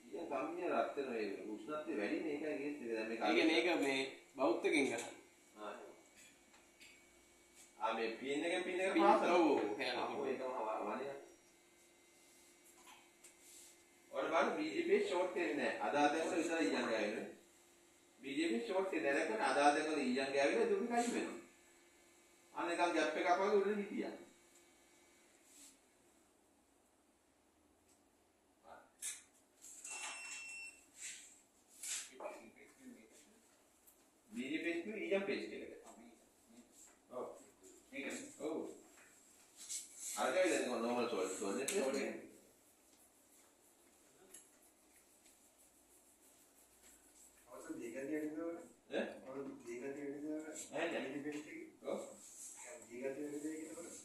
ඊයන් කම්බිය රත් වෙන ඒ උෂ්ණත්වය වැඩි නේ ඒකයි කියන්නේ දැන් මේක. ඒ කියන්නේ ඒක මේ බෞද්ධ එකෙන් ගන්න. මේ පින් එකෙන් පාස් කරනවා. ඔව්. ඒකම වනේ. ඔන්න බලන්න BJP ෂෝට් වෙන්නේ නැහැ. අදාළ දෙකට විතර ඊයන් ගෑවෙන්නේ. BJP ෂෝට් වෙන්නේ නැහැ. අදාළ දෙකට ඊයන් ගෑවෙන්නේ දුක කයි වෙනවා. අන්න එකක් ගැප් එකක් වගේ උඩ හිටියා. BJP කියන්නේ ඊයන් පේස්ට් එකකට. ඔව්. මේකද? ඔව්. අරකයි දැන් normal saltね。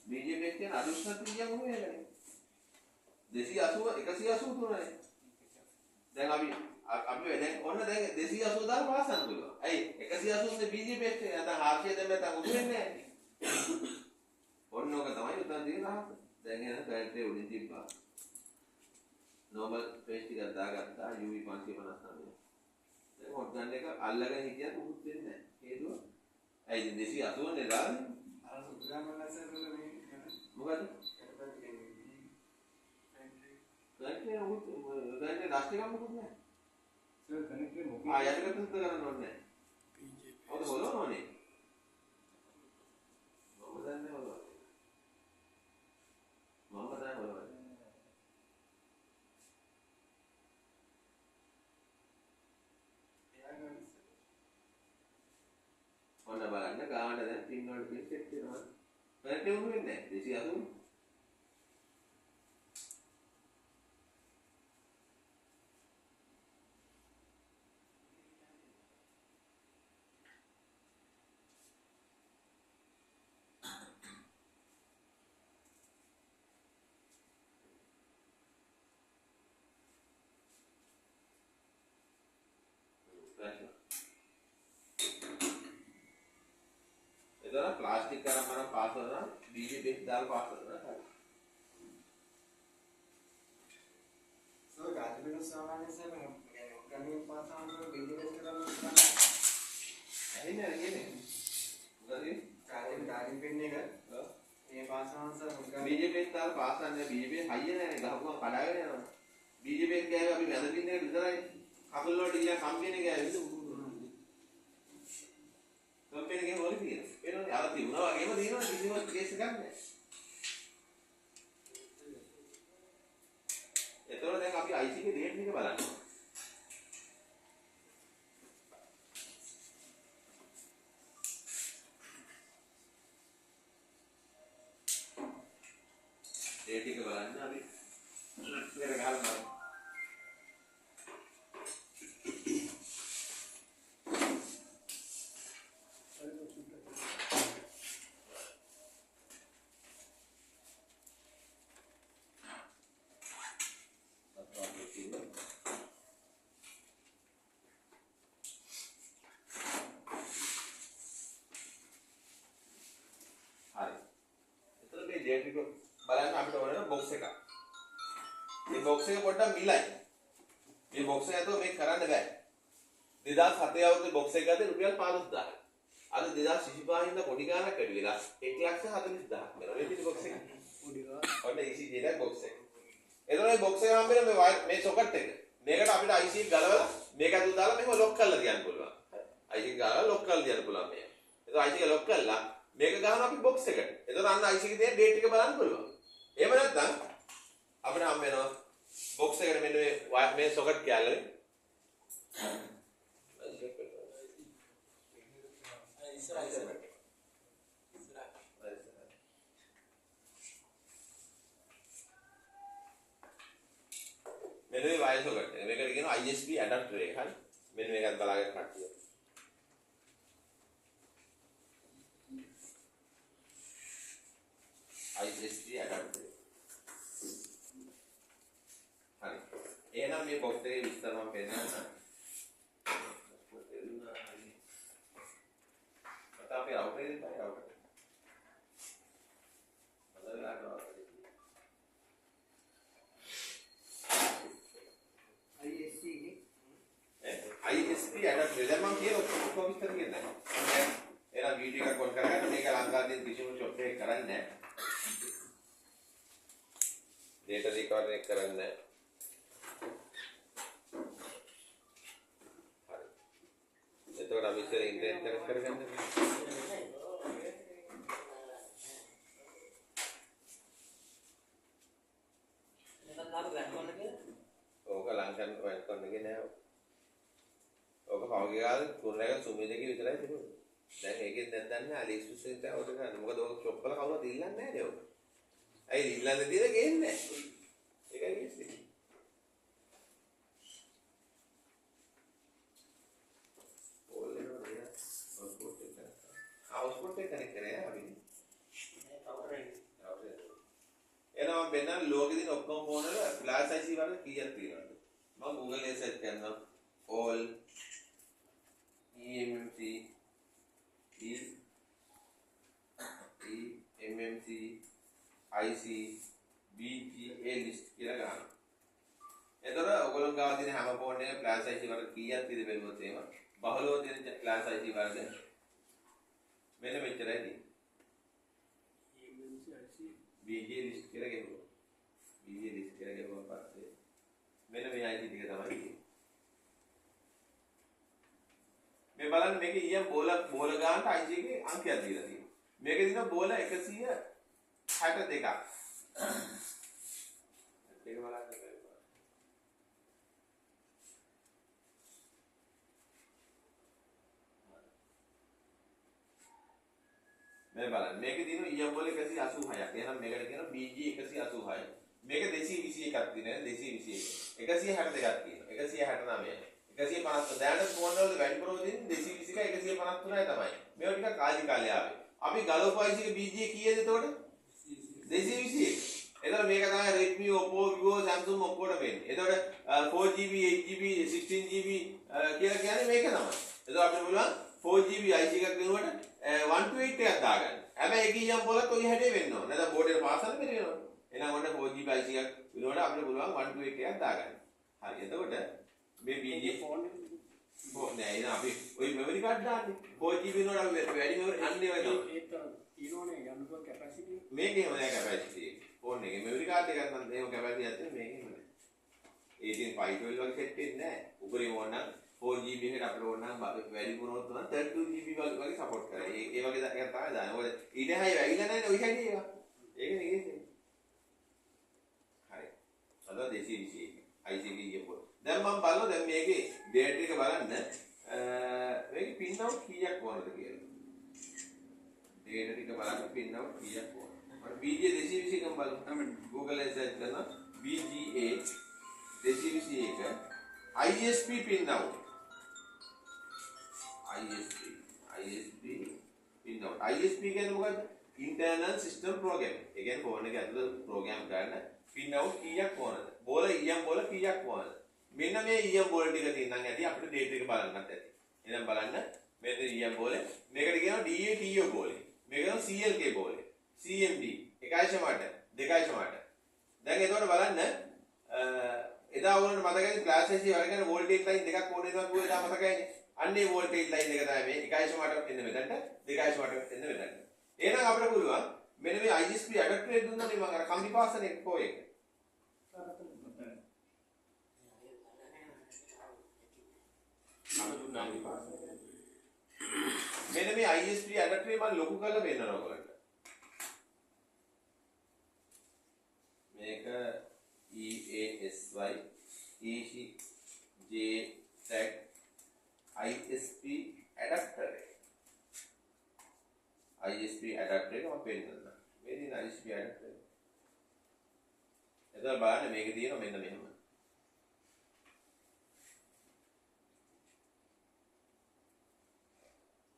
BJP කියන අදුෂ්ණත් කියන මොකද කියන්නේ? 280 183 නේ. දැන් අපි දැන් ඔන්න දැන් 280 දාලා පාසන් දුන්නා. ඇයි 180 BJP එක නැත්නම් 400 දැන් නැත්නම් උදු වෙන්නේ නැහැ. ඔන්න ඕක තමයි උතන් දින රහස. දැන් එන කැලේ උඩින් තිබ්බා. normal paste එකක් දාගත්තා UV 559. දැන් හොත් ගන්න එක අල්ලගෙන හිටියත් උහුත් වෙන්නේ නැහැ. හේතුව ඇයි 280 නේ දාන්නේ? අර සුදුගාමලසර් වල මේ මොකද? කැලේ උහුත් කැලේ රාස්ටි ගන්න මොකුත් නැහැ. සර් කනෙක්ටර් මොකද? යටකට තුත් කරන්න ඕනේ නැහැ. ඔක බලනෝනේ. මම දන්නේ බලනවා. මම දන්නේ බලනවා. ඔන්න බලන්න ගාන දැන් පින් වල පින් සෙට් වෙනවා. කනෙක්ට් වුණු වෙන්නේ නැහැ. 280. එතන ප්ලාස්ටික් කරන් මරන් පාස් කරනවා BJP දාලා පාස් කරනවා. සර් ගාජබින සාමාන්‍ය සර් ගන්නේ පාසාන බිල්ඩින්ග් කරනවා. ඇහිනේ කියන්නේ. මොකද? කාර්යයෙන් පින් එක මේ පාස් පාසාංශ මුල්ගාව BJP එකෙන් තාල පාස් නැහැ BJP හයිය නැහැ ගහපුවම කඩාගෙන යනවා. BJP එක ගෑවේ අපි වැඳ පින්න එක විතරයි. කකුල් වලට ගියා කම්පැනි ගෑවේ. කම්පැනි එකේ මොලේ තියෙනවා. ඒනෝනේ අර තිබුණා වගේම තියෙනවා කිසිම කේස් එකක් නැහැ. එතකොට දැන් අපි IC එකේ ඩේට් එක බලන්න. ඩේට් එක බලන්න අපි මෙතන ගහලා බලමු. ඩේට් එක බලන්න අපිට ඕන බොක්ස් එකක්. මේ බොක්ස් එක පොඩ්ඩක් මිලයි. මේ බොක්ස් එක ඇතුව මේක කරන්න බෑ. 2007 අවුරුද්දේ බොක්ස් එක ගත්තේ රුපියල් 15000ක්. අද 2025 ඉඳලා පොඩි ගාණක් වැඩි වෙලා 1,40,000ක් වෙනවා. මේ පිටි බොක්ස් එක. පොඩි ගාණ. ඔන්න ECG එකයි බොක්ස් එක. එතකොට මේ බොක්ස් එක හම්බෙන මේ සොකට් එක. මේකට අපිට IC එක ගලවලා මේක ඇතුළට දාලා මෙහෙම ලොක් කරලා තියන්න පුළුවන්. IC එක ගාලා ලොක් කරලා තියන්න පුළුවන් මේ. එතකොට IC එක ලොක් කරලා මේක ගහනවා අපි බොක්ස් එකට. එතකොට අන්න IC එකේ තියෙන ඩේට් එක බලන්න පුළුවන්. එහෙම නැත්නම් අපිට හම් වෙනවා බොක්ස් එකට මෙන්න මේ සොකට් කැලේ. මෙන්න මේ වයර් සොකට් එක. මේකට කියනවා ISP ඇඩාප්ටර් එක. හරි. මෙන්න මේකත් බලාගෙන කට්ටිය. ISP ඇඩාප්ටර්. හරි. එහෙනම් මේ බොක්ස් එකේ විස්තර මම පෙන්නන්නම්. මට අපේ රවුටර් එකේ තමයි රවුටර්. බලලා ගන්නවා. ISP ඇඩාප්ටර් දැන් මම කියන ඔක්කොම විස්තර කියන්නේ. එහෙනම් වීඩියෝ එකක් ඔන් කරගන්න මේක ලංකාවේ කිසිම ෂොප් එකක් කරන්නේ නැහැ. data recording එක කරන්නේ නැහැ. හරි. එතකොට අපි ඉතින් ඉන්ටර්නෙට් එක කරගන්න. ඕක ලංකන් වෙන්ට් කරන්න නෑ. ඕක පහුගිය කාලේ කුරුණෑගල සුමිදේගේ විතරයි තිබුණේ. දැන් ඒකෙන් දැන් දන්නේ AliExpress එකෙන් තමයි ඔතන ගන්න. මොකද ඕක ෂොප් වල කවුරුත් ඉල්ලන්නේ නැහැ නේ ඕක. ඇයි ඉල්ලන්නේ තියෙන ගේන්නේ නැහැ. ඒකයි කිව්වේ. ඕලේ නේද? අවුට්පුට් එක කනෙක්ට් කරේ අපි. එනවා බෙන්න ලෝකෙ දින ඔක්කොම ෆෝන් වල ෆ්ලෑෂ් IC වල කීයක් තියෙනවද? මම Google එකේ සර්ච් කරනවා. all EMMC EMMC IC BGA list කියලා ගන්නවා. එතකොට ඔයගොල්ලෝ ගාව තියෙන හැම ෆෝන් එකේ ෆ්ලෑෂ් IC වල කීයක් තියෙද බැලුවොත් එහෙම බහුලව තියෙන ෆ්ලෑෂ් IC වලද මෙන්න මෙච්චරයි තියෙන්නේ. BGA list කියලා ගෙවුවා. BGA list කියලා ගෙවුවා පස්සේ මෙන්න මේ IC ටික තමයි තියෙන්නේ. මේ බලන්න මේකේ ඊයම් බෝල ගානට IC එකේ අංකයක් දීලා තියෙනවා. මේකේ දින බෝල 162ක්. ඒක බලන්න. මේ බලන්න මේකේ දින ඊයම් බෝල 186ක්. එහෙනම් මේකට කියනවා BG 186යි. මේක 221ක් තියෙනවා 221. 162ක් තියෙනවා. 169යි. 150 දැනට ෆෝන් වල වැඩිපුරම දෙන්නේ 221යි 153යි තමයි. මේවා ටිකක් කාලි කාලේ ආවේ. අපි ගලවපු IC එකේ BG කීයද එතකොට? 221. එතකොට මේක තමයි Redmi, Oppo, Vivo, Samsung ඔක්කොටම වෙන්නේ. එතකොට 4GB, 8GB, 16GB කියලා කියන්නේ මේක තමයි. එතකොට අපිට පුළුවන් 4GB IC එකක් වෙනුවට 128 එකක් දාගන්න. හැබැයි ඒක ඊයම් පොලත් ඔය හැටේ වෙන්න ඕන. නැත්නම් බෝඩ් එකට පාස් කරන්න බැරි වෙනවා. එහෙනම් ඔන්න 4GB IC එකක් වෙනුවට අපිට පුළුවන් 128 එකක් දාගන්න. හරි. එතකොට මේ BG ෆෝන් නෑ එහෙනම් අපි ඔය මෙමරි කාඩ් දාන්නේ 4GB වෙනුවට වැඩි මෙමරි අන්නේ වෙනවා. තියෙනවනේ යන්නකෝ කැපැසිටි. මේකේ මොනෑ කැපැසිටි එක. ෆෝන් එකේ මෙමරි කාඩ් එකක් නම් එහෙම කැපැසිටි එකක් තියෙන මේකේ නෑ. 18 512 වගේ සෙට් වෙන්නේ නෑ. උපරිම ඕන නම් 4GB එකට අපිට ඕන නම් වැඩිපුර වුණොත් නම් 32GB වගේ සපෝට් කරයි. ඒ වගේ එකක් තමයි දාන්නේ. මොකද ඊට හයි වැగిලා නැහැ ඔය හැටි ඒවා. ඒක නෙගෙන්නේ. හරි. අද 221 IC එක පොත්. දැන් මම බලනවා දැන් මේකේ බැටරි එක බලන්න මේකේ පින් අවුට් කීයක් වුණාද කියලා. බැටරි එක බලන්න පින් අවුට් කීයක් වුණාද. මම BGA 221 එකම බලමු. Google එකේ සර්ච් කරනවා BGA 221 ISP පින් out. ISP pin out. ISP කියන්නේ මොකද්ද? Internal System Program. ඒ කියන්නේ ෆෝන් එකේ ඇතුළත ප්‍රෝග්‍රෑම් කරන්න pin out කීයක් ඕනද? බෝල EM බෝල කීයක් ඕනද? මෙන්න මේ EM බෝල ටික තියෙනම් ඇති අපිට data එක බලන්නත් ඇති. එහෙනම් බලන්න මෙන්න EM බෝල. මේකට කියනවා DATO බෝලේ. මේක කියනවා CLK බෝලේ. CMD 1.8 2.8. දැන් එතකොට බලන්න එදා ඕනට මතකයි ක්ලාස් එකේ වරගෙන වෝල්ටේජ් ලයින් දෙකක් ඕනේ නේද කිව්වා එදා මතකයිනේ. අන්නේ වෝල්ටේජ් ලයින් එක තමයි මේ 1.8 එන්න මෙතනට 2.8 එන්න මෙතනට. එහෙනම් අපිට පුළුවන් මෙන්න මේ ISP ඇඩැප්ටර් එක දුන්නානේ මම අර කම්බි පාසන එක කො එක. මෙන්න මේ ISP ඇඩැප්ටර් එක මම ලොකු කරලා පෙන්නනවා ඔයගොල්ලන්ට. මේක EASY ECJTAG ISP adapter ISP adapter එක මම පෙන්නනවා. මේ දින ISP adapter එක. එතන බලන්න මේකේ තියෙනවා මෙන්න මෙහෙම.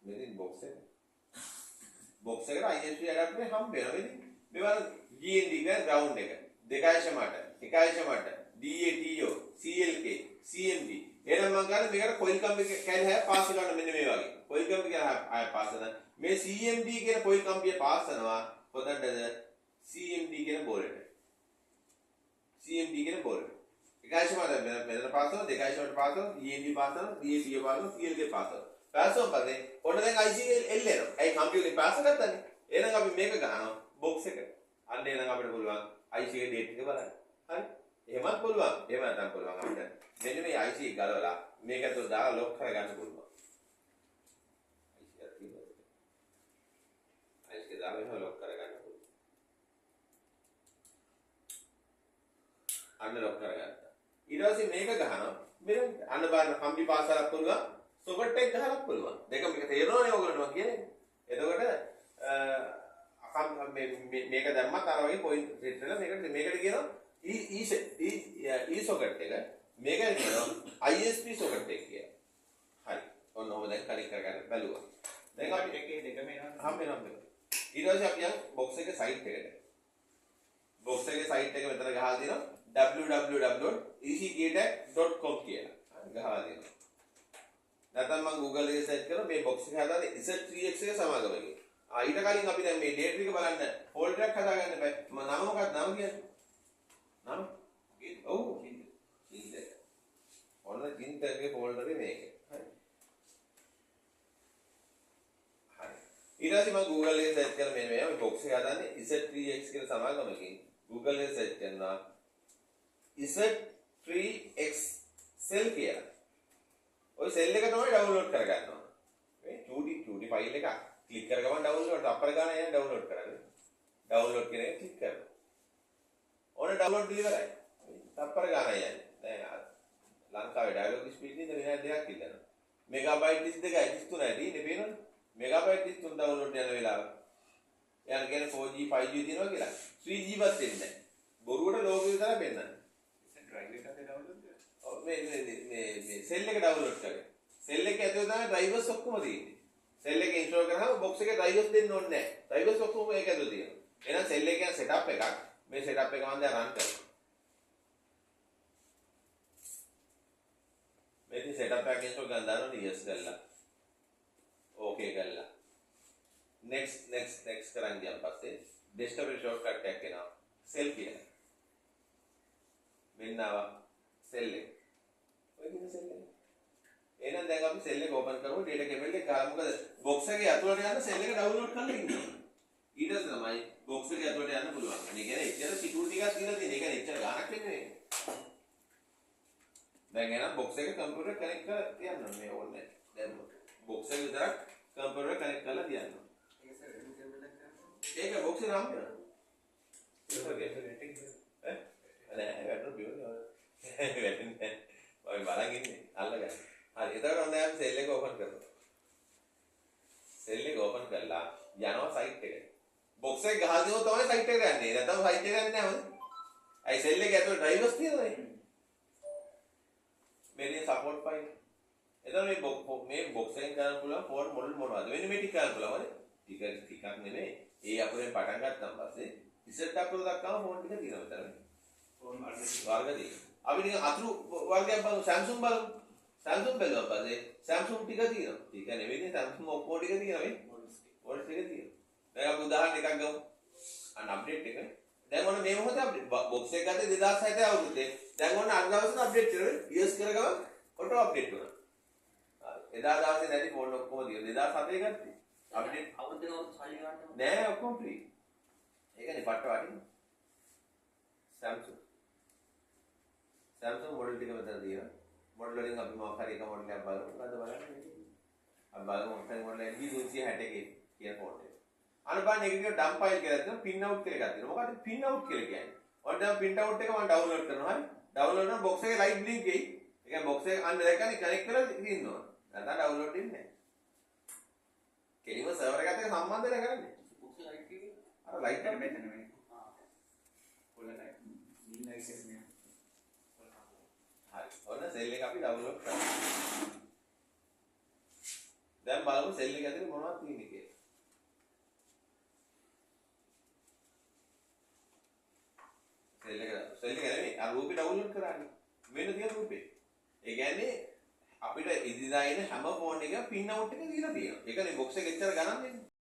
මේකේ box එක. box එකට ISP adapter එක හම්බ වෙනවා නේද? මේවා GND එක ground එක 2.8 1.8 DATO CLK CMD එහෙනම් මම ගන්න මේකට කොයිල් කම්බි කැලේ හැ පාස් කරන්න මෙන්න මේ වගේ. කොයිල් කම්බි කියලා ආය පාස් කරන. මේ CMD කියන කොයිල් කම්බිය පාස් කරනවා කොතනද? CMD කියන බෝලෙට. CMD කියන බෝලෙට. 1.8 මෙතන පාස් කරනවා 2.8 පාස් කරනවා DND පාස් කරනවා DATO පාස් කරනවා CLK පාස් කරනවා. පාස් කරනවා පස්සේ ඔන්න දැන් IC එල් එනවා. ඒ කම්පියුටරේ පාස් කරගත්තානේ. එහෙනම් අපි මේක ගන්නවා බොක්ස් එකට. අන්න එහෙනම් අපිට පුළුවන් IC එකේ ඩේට් එක බලන්න. හරි? එහෙමත් පුළුවන්. එහෙම නැත්නම් පුළුවන් අපිට මෙන්න මේ IC එක ගලවලා මේක ඇතුළට දාලා ලොක් කරගන්න පුළුවන්. IC එක දාලා එහෙම ලොක් කරගන්න පුළුවන්. අන්න ලොක් කරගත්තා. ඊට පස්සේ මේක ගහනවා. මෙන්න අන්න බලන්න කම්බි පාසලක් පුළුවන්. සොකට් එක ගහලක් පුළුවන්. දෙක මේක තේරෙනවනේ ඔයගොල්ලෝ මම කියන්නේ. එතකොට මේක දැම්මත් අර වගේ පොයින්ට් සෙට් වෙලා මේකට කියනවා E socket එක මේකට කියනවා ISP socket එක කියලා. හරි. ඔන්න ඔබ දැන් කලික් කරගන්න බැලුවා. දැන් අපි එකේ දෙකම එනවා. හම්බෙනවා. ඊට පස්සේ අපි යන් box එකේ site එකට. box එකේ site එක මෙතන ගහලා දෙනවා www.ecjtag.com කියලා. ගහලා දෙනවා. නැත්නම් මම Google එකේ search කරලා මේ box එක හදාන්නේ Z3X එක සමාගමකින්. ඊට කලින් අපි දැන් මේ date එක බලන්න folder එකක් හදාගන්න බෑ. නම මොකක්ද නම කියන්නේ? නම? ඔව් ජින්තර්. ඔන්න ජින්තර්ගේ folder එක මේක. හරි. හරි. ඊට පස්සේ මම Google එකේ search කරලා මේ box එක හදාන්නේ Z3X කියලා සමාගමකින් Google එකේ search කරනවා Z3X cell කියලා. ඔය cell එක තමයි download කරගන්න ඕන. මේ 2D file එක ක්ලික් කරගමන් download අපර ගන්න යන download කරන්නේ. download කියන එක ක්ලික් කරනවා. ඕන download ඉවරයි. තප්පර ගන්න යන්නේ. දැන් ලංකාවේ dialog speed එක විනාඩි 2ක් ඉල්ලනවා. මෙගාබයිට් 32යි 33යි තියෙන්නේ පේනවනේ. මෙගාබයිට් 33 download යන වෙලාව. යන කියන්නේ 4G 5G තියෙනවා කියලා. 3G වත් එන්නේ නැහැ. බොරුවට ලෝකෙ විතරයි පෙන්නන්නේ. drive එකක් download කරලා. ඔව් මේ cell එක download කරගන්න. cell එක ඇතුලේ තමයි drivers ඔක්කොම තියෙන්නේ. cell එක install කරාම box එකේ drivers දෙන්න ඕනේ නැහැ. drivers ඔක්කොම ඒක ඇතුලේ තියෙනවා. එහෙනම් cell එක කියන්නේ setup එකක්. මේ setup එක මම දැන් run කරනවා. මේක setup එකක් install කරන් දානවා yes කරලා. okay කරලා. next කරන් ගියන් පස්සේ desktop එකේ shortcut එකක් එනවා. cell කියලා. මෙන්න ආවා cell එක. ඔය කියන cell එක. එහෙනම් දැන් අපි cell එක open කරමු data cable එක ගාලා මොකද box එකේ ඇතුළට යන cell එක download කරන්න ඉන්නවා. ඊට පස්සේ තමයි බොක්ස් එක ඇතුලට යන්න පුළුවන්. ඒ කියන්නේ එච්චර සිකියුරිටි එකක් දීලා තියෙන. ඒ කියන්නේ එච්චර ගාණක් වෙන්නේ නෙවෙයි. දැන් එහෙනම් බොක්ස් එක කම්පියුටර් කනෙක්ට් කරලා තියන්න ඕනේ ඕනේ. දැන් බොක්ස් එක විතරක් කම්පියුටර් කනෙක්ට් කරලා තියන්න ඕනේ. ඒක බොක්ස් එක නම් කරනවා. නෑ වැටුණු බියෝ. වැටෙන්නේ. ඔය බලන් ඉන්නේ. අල්ලගන්න. හරි. එතකොට හොඳයි අපි සෙල් එක ඕපන් කරමු. සෙල් එක ඕපන් කරලා යනවා සයිට් එකට. බොක්ස් එක ගහලා දෙනවා තමයි සයිට් එකට යන්නේ. නැත්නම් සයිට් එක යන්නේ නැහැ මොකද? අයි සෙල් එක ඇතුලේ ඩ්‍රයිවර්ස් තියෙනවනේ. මේ සපෝට් ෆයිල්. එතකොට මේ බොක්ස් එකෙන් ගන්න පුළුවන් ෆෝන් මොඩල් මොනවද? මෙන්න මේ ටික ගන්න පුළුවන්. ටිකක් නෙමෙයි. ඒ අපරෙන් පටන් ගත්තාන් පස්සේ ඉස්සෙල්ට අපර දක්වාම ෆෝන් ටික තියෙනවා විතරනේ. ෆෝන් වර්ග තියෙනවා. අපි නිකන් අතුරු වර්ගයක් බලමු Samsung බලමු. Samsung බලුවා පස්සේ Samsung ටික තියෙනවා. ටික නෙවෙයි Samsung ඔක්කොම ටික තියෙනවා මේ. මොඩල් ටික තියෙනවා. දැන් අපි උදාහරණ එකක් ගමු. අන්න අප්ඩේට් එක. දැන් ඔන්න මේ මොහොතේ අප්ඩේට් බොක්ස් එක ගත්තේ 2007 අවුරුද්දේ. දැන් ඔන්න අර දවසේ අප්ඩේට් කරේ. ඉයර්ස් කරගම ඔටෝ අප්ඩේට් වුණා. එදා දවසේ නැති ෆෝන් ඔක්කොම තියෙනවා. 2007 ගත්තේ. අප්ඩේට් අවුරුද්දක සල්ලි ගන්න නෑ ඔක්කොම ෆ්‍රී. ඒකනේ පට්ට වටින්නේ. Samsung මොඩල් ටික මෙතන තියෙනවා. මොඩල් වලින් අපි මොකක් හරි එක මොඩල් එකක් බලමු. මොකද බලන්නේ? අපි බලමු මොකක්ද මොඩල් එක 261 කියන ෆෝන් එක. අන්න බලන්න ඒක කියන ඩම්ප් ෆයිල් කියලා තියෙනවා. පින් අවුට් කියලා එකක් තියෙනවා. මොකද පින් අවුට් කියලා කියන්නේ? ඔන්න දැන් පින් අවුට් එක මම ඩවුන්ලෝඩ් කරනවා. හරි. ඩවුන්ලෝඩ් කරන බොක්ස් එකේ ලයිට් බ්ලින්ක් එයි. ඒ කියන්නේ බොක්ස් එක අන්න දැක්කනේ කනෙක්ට් කරලා ඉන්නවා. නැත්නම් ඩවුන්ලෝඩ් වෙන්නේ නැහැ. කෙලිම සර්වර් එකට සම්බන්ධ වෙලා කරන්නේ. බොක්ස් එක ලයිට් එකේ අර ලයිට් එක මෙතන මේ. පොළ ලයිට්. නිල් ලයිට් එක නේ. හරි. ඔන්න සෙල් එක අපි ඩවුන්ලෝඩ් කරනවා. දැන් බලමු සෙල් එක ඇතුලේ මොනවද තියෙන්නේ කියලා. සෙල් එක නෙමෙයි අර රූපේ ඩවුන්ලෝඩ් කරන්නේ. මෙන්න තියෙන රූපේ. ඒ කියන්නේ අපිට ඉදිරියට එන හැම ෆෝන් එකක පින් අවුට් එක දීලා තියෙනවා. ඒකනේ බොක්ස් එක එච්චර ගණන් දෙන්නේ.